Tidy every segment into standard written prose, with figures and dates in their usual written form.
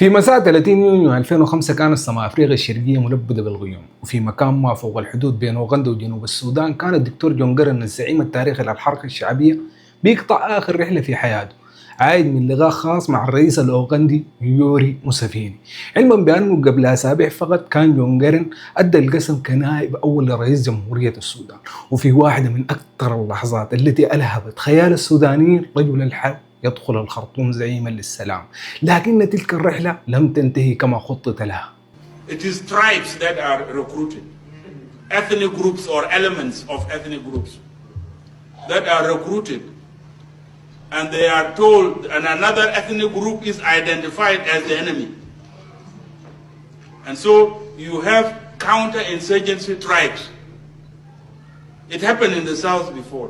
في مساء 30 يونيو 2005 كانت سماء أفريقيا الشرقية ملبدة بالغيوم، وفي مكان ما فوق الحدود بين أوغندا وجنوب السودان كان الدكتور جون جيرن الزعيم التاريخي للحركة الشعبية بيقطع آخر رحلة في حياته، عايد من لقاء خاص مع الرئيس الأوغندي يوري موسيفيني، علما بأنه قبل أسابيع فقط كان جون جيرن أدى القسم كنائب أول لرئيس جمهورية السودان. وفي واحدة من أكثر اللحظات التي ألهبت خيال السودانيين رجل الحرب يدخل الخرطوم زعيما للسلام، لكن تلك الرحلة لم تنتهي كما خطط لها. It is tribes that are recruited, ethnic groups or elements of ethnic groups that are recruited, and they are told, and another ethnic group is identified as the enemy. And so you have counter-insurgency tribes. It happened in the south before.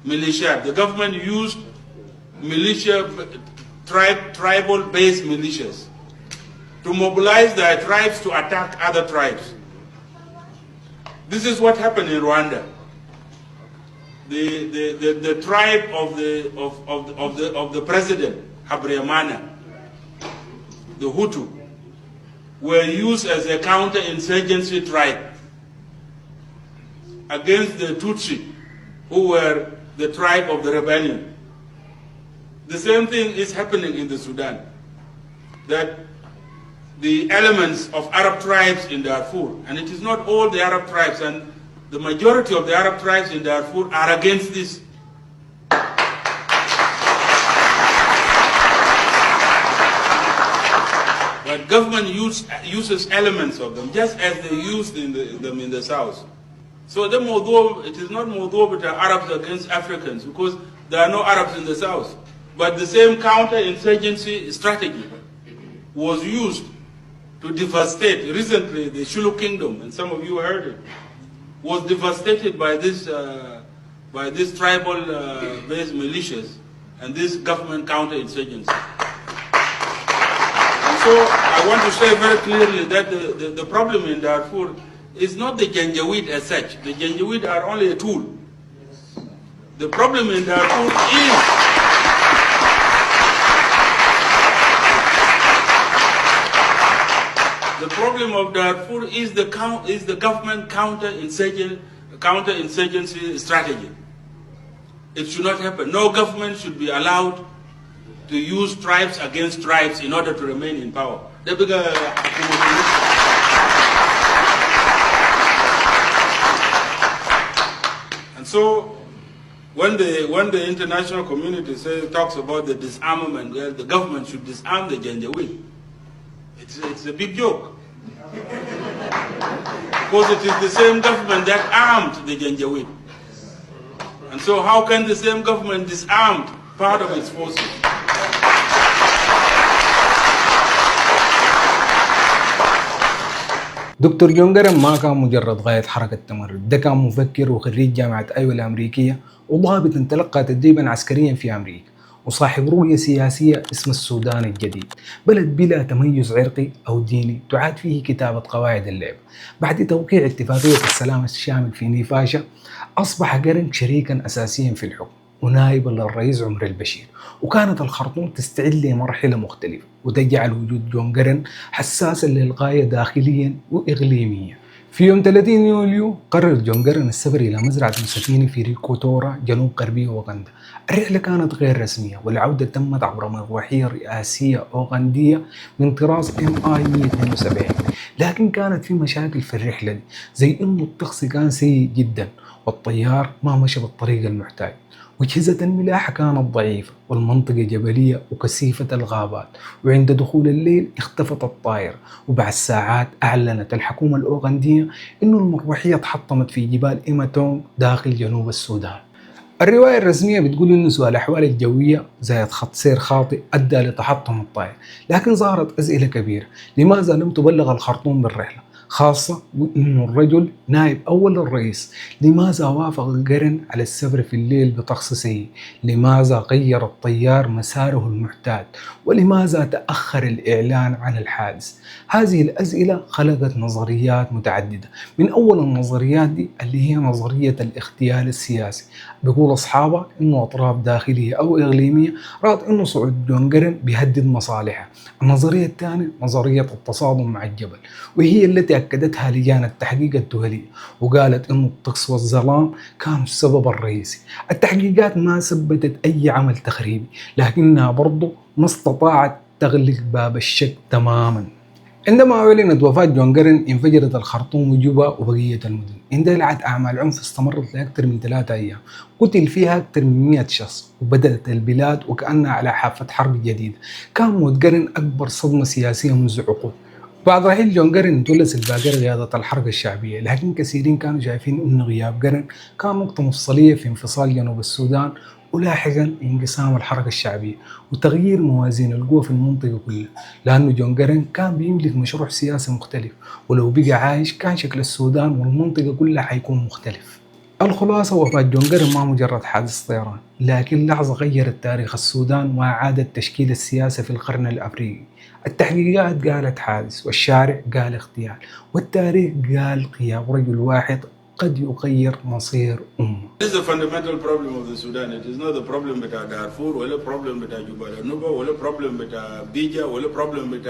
Militia. The government used tribal-based militias to mobilize their tribes to attack other tribes. This is what happened in Rwanda. The tribe of the president Habyarimana, the Hutu, were used as a counter-insurgency tribe against the Tutsi, who were the tribe of the rebellion. The same thing is happening in the Sudan, that the elements of Arab tribes in Darfur, and it is not all the Arab tribes, and the majority of the Arab tribes in Darfur are against this. But government uses elements of them, just as they used them in the south. So it is not Moldova Arabs against Africans, because there are no Arabs in the south. But the same counter-insurgency strategy was used to devastate. Recently, the Shulu Kingdom, and some of you heard it, was devastated by this tribal-based militias and this government counter-insurgency. And so I want to say very clearly that the problem in Darfur is not the Janjaweed as such. The Janjaweed are only a tool. The problem in Darfur is the government counter-insurgency strategy. It should not happen. No government should be allowed to use tribes against tribes in order to remain in power. And so, when the international community talks about the disarmament, the government should disarm the Janjaweed, it's a big joke. Because it is the same government that armed the Janjaweed. And so how can the same government disarm part of its forces? دكتور جون جيرن ما كان مجرد غاية حركة تمرد، ده كان مفكر وخريج جامعة أيوة الأمريكية وضابط تلقى تدريبا عسكريا في أمريكا، وصاحب رؤية سياسية اسم السودان الجديد، بلد بلا تميز عرقي أو ديني تعاد فيه كتابة قواعد اللعب. بعد توقيع اتفاقية السلام الشامل في نيفاشا أصبح جيرن شريكا أساسيا في الحكم ونائبا للرئيس عمر البشير، وكانت الخرطوم تستعد لمرحلة مختلفة، وتجعل وجود جون جيرن حساسا للغاية داخليا وإقليميا. في يوم 30 يوليو قرر جون جيرن السفر إلى مزرعة موسيفيني في ريكوتورا جنوب غربي أوغندا. الرحلة كانت غير رسمية، والعودة تمت عبر مروحية رئاسية أوغندية من طراز MI 172، لكن كانت في مشاكل في الرحلة دي، زي إنه الطقس كان سيء جدا والطيار ما مشى بالطريق المحتاج، وأجهزة الملاحة كانت ضعيفة، والمنطقة جبلية وكثيفة الغابات، وعند دخول الليل اختفت الطائرة، وبعد ساعات أعلنت الحكومة الأوغندية إنه المروحية تحطمت في جبال إيماتونغ داخل جنوب السودان. الرواية الرسمية بتقول إنه سوء الأحوال الجوية زائد خط سير خاطئ أدى لتحطم الطائرة، لكن ظهرت أسئلة كبيرة: لماذا لم تبلغ الخرطوم بالرحلة؟ خاصة وإنه الرجل نائب أول للرئيس. لماذا وافق قرن على السفر في الليل بتخصيصه؟ لماذا غير الطيار مساره المعتاد؟ ولماذا تأخر الإعلان عن الحادث؟ هذه الأسئلة خلقت نظريات متعددة. من أول النظريات دي اللي هي نظرية الاغتيال السياسي، بيقول أصحابها إنه أطراف داخلية أو إقليمية رأت إنه صعود جون قرن بيهدد مصالحها. النظرية الثانية نظرية التصادم مع الجبل، وهي التي أكدتها لجان التحقيق الدولية، وقالت إنه الطقس والظلام كانوا السبب الرئيسي. التحقيقات ما ثبتت أي عمل تخريبي، لكنها برضو ما استطاعت تغلق باب الشك تماما. عندما أعلنت وفاة جون قرن انفجرت الخرطوم وجوبا وبقية المدن. اندلعت أعمال عنف استمرت لأكثر من 3 أيام، قتل فيها أكثر من 100 شخص، وبدأت البلاد وكأنها على حافة حرب جديدة. كان موت قرن أكبر صدمة سياسية منذ عقود. بعد رحيل جون قرن تولى الباقر قيادة الحركة الشعبية، لكن كثيرين كانوا شايفين أن غياب قرن كان نقطة مفصلية في انفصال جنوب السودان ولاحقا انقسام الحركة الشعبية وتغيير موازين القوى في المنطقة كلها، لأنه جون قرن كان بيملك مشروع سياسي مختلف، ولو بقى عايش كان شكل السودان والمنطقة كلها حيكون مختلف. الخلاصة وفاة جون قرن ما مجرد حادث طيران، لكن لحظة غيرت تاريخ السودان وأعادت تشكيل السياسة في القرن الأفريقي. التحقيقات قالت حادث، والشارع قال اغتيال، والتاريخ قال غياب رجل واحد قد يغير مصير أمة. This is the fundamental problem of the Sudan. It is not the problem with Darfur, or the problem with Juba Nuba, or the problem with Bija, or the problem with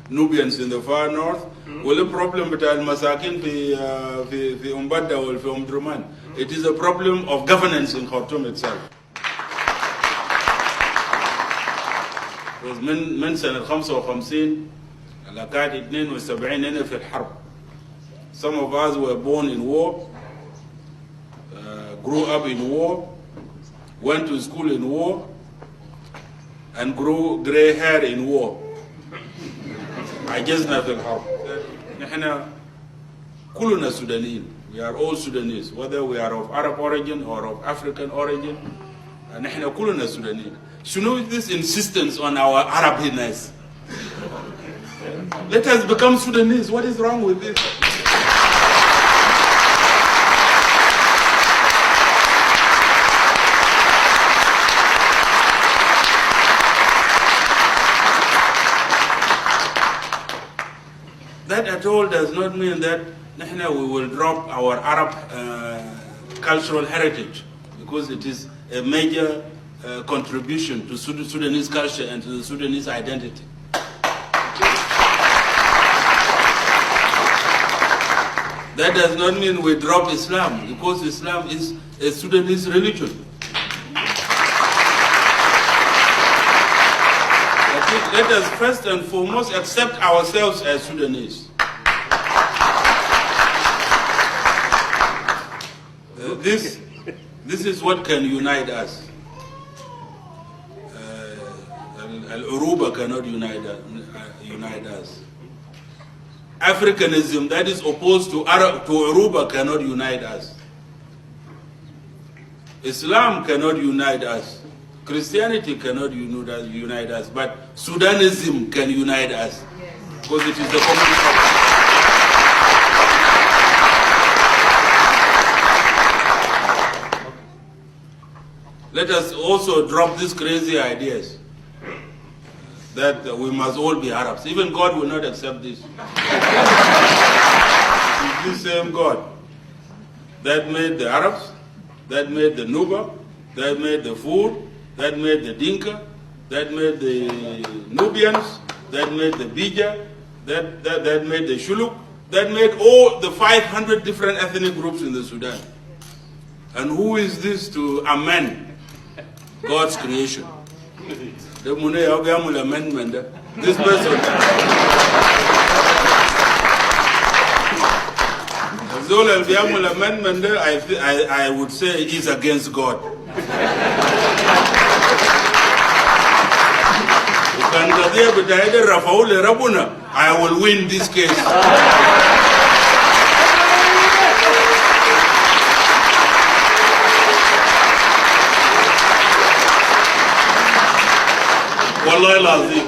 Nubians in the far north, or the problem with Al-Masakin في Umbadda or في Umdurman. It is a problem of governance in Khartoum itself. من سنة 55 لكاد 72 هنا في الحرب. Some of us were born in war, grew up in war, went to school in war, and grew gray hair in war. عجزنا في الحرب. نحن كلنا سودانيين. We are all Sudanese, whether we are of Arab origin or of African origin. نحن كلنا سودانيين. شنو this insistence on our Arabness? Let us become Sudanese. What is wrong with this? That at all does not mean that we will drop our Arab cultural heritage, because it is a major contribution to Sudanese culture and to the Sudanese identity. That does not mean we drop Islam, because Islam is a Sudanese religion. Let us first and foremost accept ourselves as Sudanese. This is what can unite us. Al-Uruba cannot unite us. Africanism that is opposed to Uruba cannot unite us. Islam cannot unite us. Christianity cannot unite us, but Sudanism can unite us, because it is the common cause. Let us also drop these crazy ideas that we must all be Arabs. Even God will not accept this. It is this same God that made the Arabs, that made the Nuba, that made the Fur, that made the Dinka, that made the Nubians, that made the Bija, that made the Shuluk, that made all the 500 different ethnic groups in the Sudan. And who is this to amend God's creation? Amendment. This person. Zola al amendment, I would say is against God. I will win this case. والله العظيم.